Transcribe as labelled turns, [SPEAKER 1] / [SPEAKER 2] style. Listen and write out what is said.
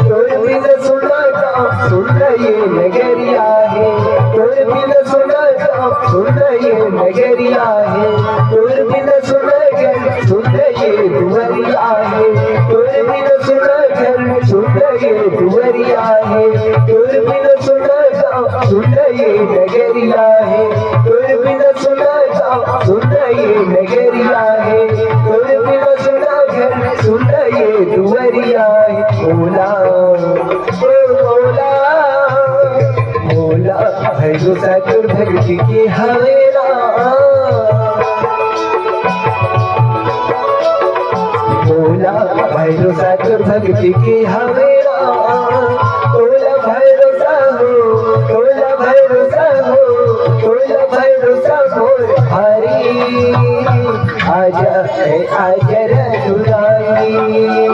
[SPEAKER 1] तोर बिन सुना सुन ये नगरिया है, तोर बिन सुना सुन ये नगरिया है, तोर बिन सुना सुन ये दुवरिया है, तोर बिन सुना सुन ये दुवरिया है, तोर बिन सुना सुन ये नगरिया है, तोर बिन सुना सुन ये नगरिया है, तोर बिन सुना सुन ये दुवरिया है। भोला भोला भैरो सतुर भक्ति की हवेला, भोला भैरो सतुर भक्ति की हवेला, भोला भैरो साहो, भोला भैरो साहो, भोला भैरो साहो हरी आजा आजा रघुराई।